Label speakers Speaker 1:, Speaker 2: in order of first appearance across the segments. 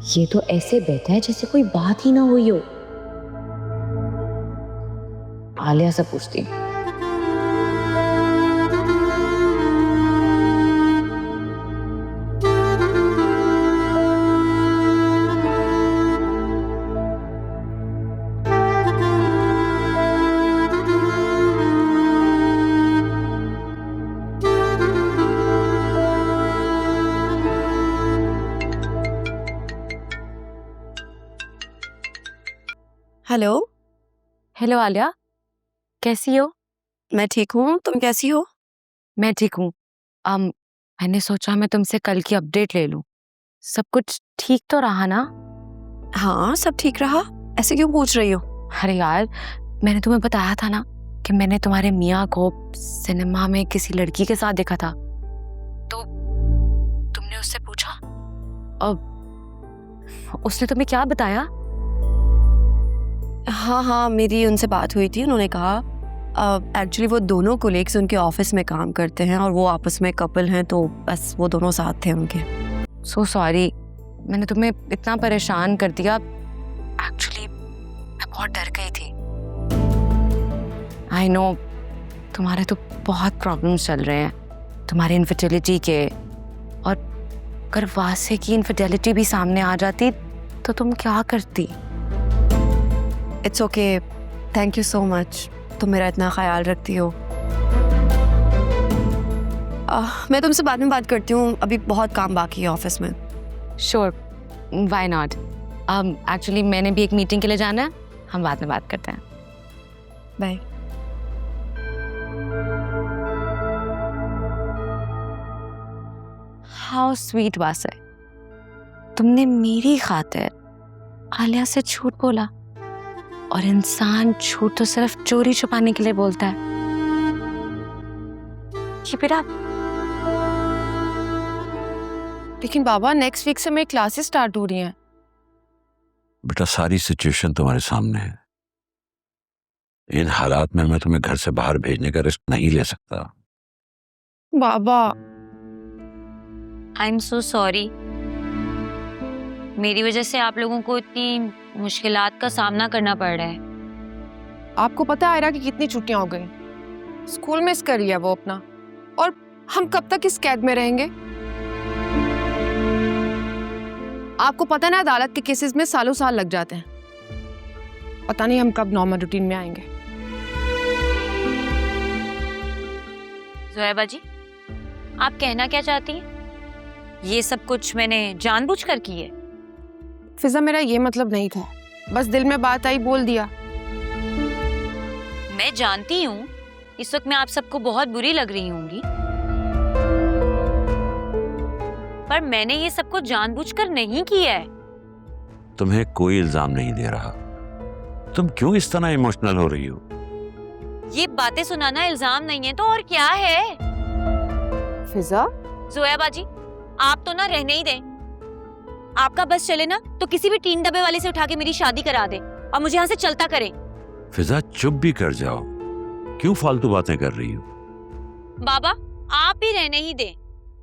Speaker 1: ये तो ऐसे बैठा है जैसे कोई बात ही ना हुई हो। आलिया से पूछती हूँ।
Speaker 2: हेलो।
Speaker 3: हेलो आलिया, कैसी हो?
Speaker 2: मैं ठीक हूँ, तुम कैसी हो?
Speaker 3: मैं ठीक हूँ। मैंने सोचा मैं तुमसे कल की अपडेट ले लूं। सब कुछ ठीक तो रहा ना?
Speaker 2: हाँ, सब ठीक रहा। ऐसे क्यों पूछ रही हो?
Speaker 3: अरे यार, मैंने तुम्हें बताया था ना कि मैंने तुम्हारे मियाँ को सिनेमा में किसी लड़की के साथ देखा था। तो तुमने उससे पूछा? अब उसने तुम्हें क्या बताया?
Speaker 2: हाँ, मेरी उनसे बात हुई थी। उन्होंने कहा एक्चुअली वो दोनों कोलीग्स उनके ऑफिस में काम करते हैं और वो आपस में कपल हैं, तो बस वो दोनों साथ थे उनके।
Speaker 3: सो सॉरी, मैंने तुम्हें इतना परेशान कर दिया। एक्चुअली मैं बहुत डर गई थी। आई नो तुम्हारे तो बहुत प्रॉब्लम्स चल रहे हैं तुम्हारी इनफर्टिलिटी के, और अगर वासे की इनफर्टिलिटी भी सामने आ जाती तो तुम क्या करती?
Speaker 2: It's okay, thank you so much, तुम मेरा इतना ख्याल रखती हो। मैं तुमसे बाद में बात करती हूँ, अभी बहुत काम बाकी है ऑफिस में।
Speaker 3: Sure, why not. एक्चुअली मैंने भी एक मीटिंग के लिए जाना है, हम बाद में बात करते हैं।
Speaker 2: बाय।
Speaker 3: हाउ स्वीट वासे, तुमने मेरी खातिर आलिया से झूठ बोला। और इंसान झूठ तो सिर्फ चोरी छुपाने के लिए बोलता है। Keep it up.
Speaker 4: लेकिन बाबा, नेक्स्ट वीक से मेरी क्लासेस स्टार्ट हो रही हैं।
Speaker 5: बेटा, सारी सिचुएशन तुम्हारे सामने है। इन हालात में मैं तुम्हें घर से बाहर भेजने का रिस्क नहीं ले सकता।
Speaker 4: बाबा,
Speaker 6: आई एम सो सॉरी। मेरी वजह से आप लोगों को इतनी मुश्किलात का सामना करना पड़ रहा है।
Speaker 4: आपको पता है आयरा की कितनी छुट्टियां हो गई? स्कूल मिस कर लिया वो अपना, और हम कब तक इस कैद में रहेंगे? आपको पता है ना, अदालत के केसेस में सालों साल लग जाते हैं। पता नहीं हम कब नॉर्मल रूटीन में आएंगे।
Speaker 6: ज़ोएबा जी, आप कहना क्या चाहती हैं? ये सब कुछ मैंने जानबूझकर की है?
Speaker 4: फिजा, मेरा ये मतलब नहीं था, बस दिल में बात आई, बोल दिया।
Speaker 6: मैं जानती हूँ इस वक्त मैं आप सबको बहुत बुरी लग रही होंगी, पर मैंने ये सब कुछ जानबूझकर नहीं किया है।
Speaker 5: तुम्हें कोई इल्जाम नहीं दे रहा, तुम क्यों इस तरह इमोशनल हो रही हो?
Speaker 6: ये बातें सुनाना इल्जाम नहीं है तो और क्या है?
Speaker 4: फिजा,
Speaker 6: ज़ोएबा जी, आप तो ना रहने ही दें। आपका बस चले ना तो किसी भी टीन डब्बे वाले से उठा के मेरी शादी करा दे और मुझे यहाँ से चलता करें।
Speaker 5: फिजा, चुप भी कर जाओ, क्यों फालतू बातें कर रही हो?
Speaker 6: बाबा, आप भी रहने ही दें।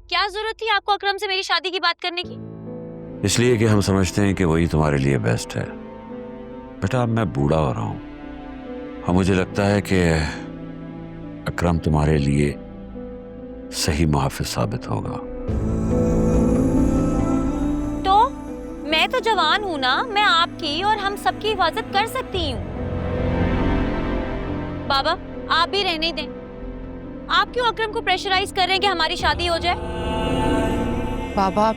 Speaker 6: क्या जरूरत थी आपको अकरम से मेरी शादी की बात करने की?
Speaker 5: इसलिए कि हम समझते हैं कि वही तुम्हारे लिए बेस्ट है। बेटा, अब मैं बूढ़ा हो रहा हूँ और मुझे लगता है कि अकरम तुम्हारे लिए सही मुहाफिज साबित होगा।
Speaker 6: तो मैं तो जवान हूँ ना, मैं आपकी और हम सबकी हिफाजत कर सकती हूँ। बाबा, आप भी रहने दें। आप क्यों अकरम को प्रेशराइज कर रहे हैं कि हमारी शादी हो जाए?
Speaker 4: बाबा,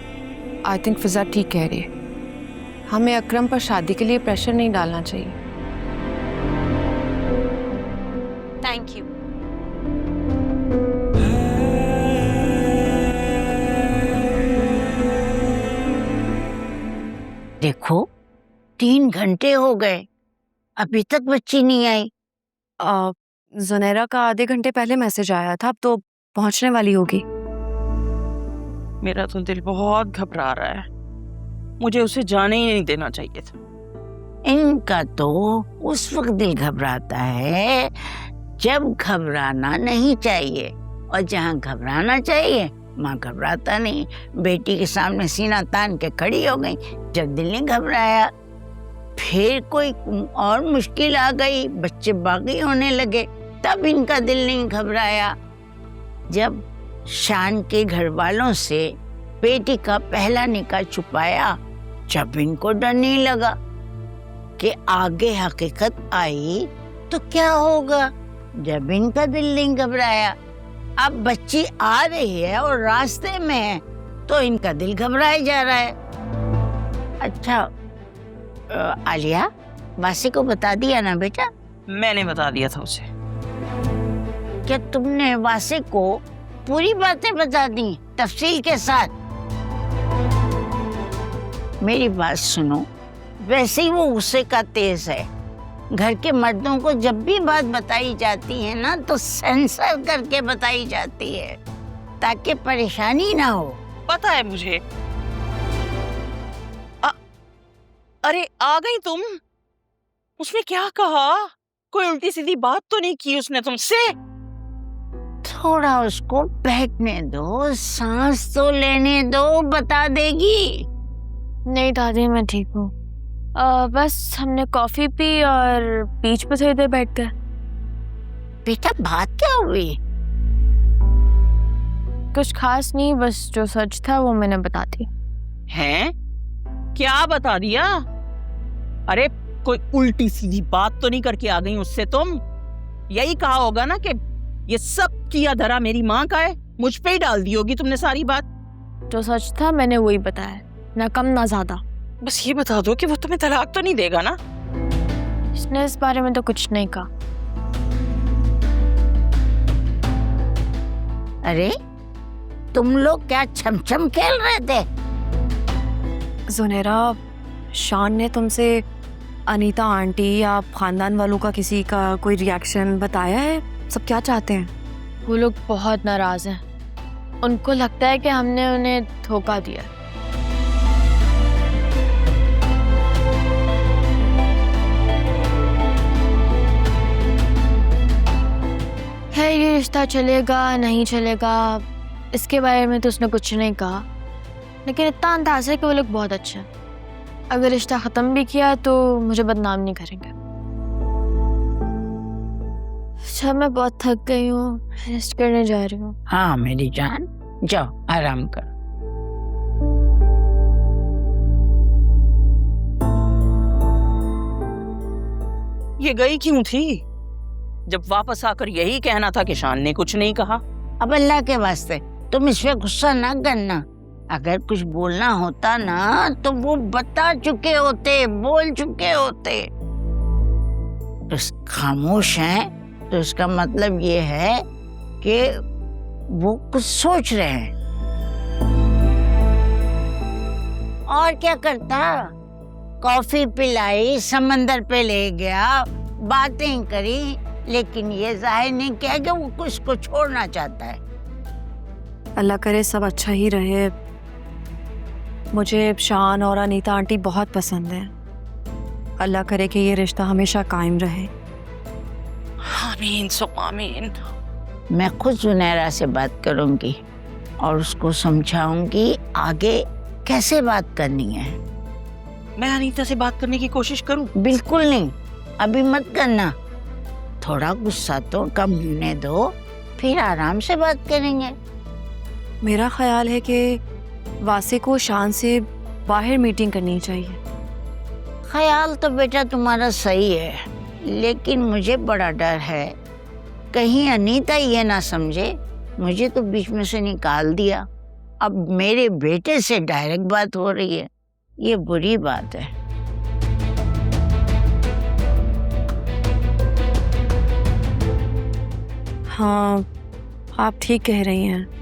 Speaker 4: आई थिंक फिजा ठीक कह रही है। हमें अकरम पर शादी के लिए प्रेशर नहीं डालना चाहिए।
Speaker 6: Thank you.
Speaker 7: देखो, 3 घंटे हो गए, अभी तक बच्ची नहीं आई।
Speaker 2: ज़ुनैरा का आधे घंटे पहले मैसेज आया था, अब तो पहुंचने वाली होगी।
Speaker 8: मेरा तो दिल बहुत घबरा रहा है, मुझे उसे जाने ही नहीं देना चाहिए था।
Speaker 7: इनका तो उस वक्त दिल घबराता है जब घबराना नहीं चाहिए, और जहाँ घबराना चाहिए माँ घबराता नहीं, बेटी के सामने सीना तान के खड़ी हो गई। जब दिल नहीं घबराया, फिर कोई और मुश्किल आ गई, बच्चे बागी होने लगे, तब इनका दिल नहीं घबराया। जब शान के घर वालों से बेटी का पहला निकाह छुपाया, जब इनको डर नहीं लगा कि आगे हकीकत आई तो क्या होगा, जब इनका दिल नहीं घबराया। अब बच्ची आ रही है और रास्ते में है तो इनका दिल घबराया जा रहा है। अच्छा आलिया, वासी को बता दिया ना बेटा?
Speaker 8: मैंने बता दिया था उसे।
Speaker 7: क्या तुमने वासी को पूरी बातें बता दी तफसील के साथ? मेरी बात सुनो, वैसे ही वो गुस्से का तेज है। घर के मर्दों को जब भी बात बताई जाती है ना तो सेंसर करके बताई जाती है ताकि परेशानी ना हो।
Speaker 8: पता है मुझे। अरे आ गई तुम। उसने क्या कहा? कोई उल्टी सीधी बात तो नहीं की उसने तुमसे?
Speaker 7: थोड़ा उसको बैठने दो, सांस तो लेने दो, बता देगी।
Speaker 9: नहीं दादी, मैं ठीक हूँ। बस हमने कॉफी पी और बीच पे थोड़ी देर बैठ गए।
Speaker 7: बेटा बात क्या हुई?
Speaker 9: कुछ खास नहीं, बस जो सच था वो मैंने बता दी।
Speaker 8: हैं? क्या बता दिया? अरे कोई उल्टी सीधी बात तो नहीं करके आ गई उससे तुम? यही कहा होगा ना कि ये सब किया धरा मेरी माँ का है, मुझ पे ही डाल दी होगी तुमने सारी बात।
Speaker 9: जो सच था मैंने वही बताया, ना कम ना ज्यादा।
Speaker 8: बस ये बता दो कि वो तुम्हें तलाक तो नहीं देगा ना?
Speaker 9: इसने इस बारे में तो कुछ नहीं कहा।
Speaker 7: अरे तुम लोग क्या छमछम खेल रहे थे?
Speaker 2: जुनेरा, शान ने तुमसे अनीता आंटी या खानदान वालों का किसी का कोई रिएक्शन बताया है? सब क्या चाहते हैं?
Speaker 9: वो लोग बहुत नाराज हैं। उनको लगता है कि हमने उन्हें धोखा दिया। है ये रिश्ता चलेगा नहीं चलेगा इसके बारे में तो उसने कुछ नहीं कहा, लेकिन इतना अंदाज़ा है कि वो लोग बहुत अच्छे हैं। अगर रिश्ता ख़त्म भी किया तो मुझे बदनाम नहीं करेंगे। अच्छा मैं बहुत थक गई हूँ, रेस्ट करने जा रही हूँ।
Speaker 7: हाँ मेरी जान, जाओ आराम करो।
Speaker 8: ये गई क्यों थी जब वापस आकर यही कहना था कि शान ने कुछ नहीं कहा?
Speaker 7: अब अल्लाह के वास्ते तुम इस पे गुस्सा ना करना। अगर कुछ बोलना होता ना तो वो बता चुके होते, बोल चुके होते। खामोश हैं तो इसका मतलब ये है कि वो कुछ सोच रहे हैं। और क्या करता? कॉफी पिलाई, समंदर पे ले गया, बातें करी, लेकिन ये जाहिर नहीं किया कि वो कुछ को छोड़ना चाहता है।
Speaker 2: अल्लाह करे सब अच्छा ही रहे। मुझे शान और अनीता आंटी बहुत पसंद है। अल्लाह करे कि ये रिश्ता हमेशा कायम रहे।
Speaker 8: आमीन सो आमीन।
Speaker 7: मैं खुद जुनैरा से बात करूंगी और उसको समझाऊंगी आगे कैसे बात करनी है।
Speaker 8: मैं अनीता से बात करने की कोशिश करूं?
Speaker 7: बिल्कुल नहीं, अभी मत करना। थोड़ा गुस्सा तो कम होने दो, फिर आराम से बात करेंगे।
Speaker 2: मेरा ख्याल है कि वासे को शान से बाहर मीटिंग करनी चाहिए।
Speaker 7: ख्याल तो बेटा तुम्हारा सही है, लेकिन मुझे बड़ा डर है कहीं अनीता ये ना समझे मुझे तो बीच में से निकाल दिया। अब मेरे बेटे से डायरेक्ट बात हो रही है, ये बुरी बात है।
Speaker 2: हाँ, आप ठीक कह रही हैं।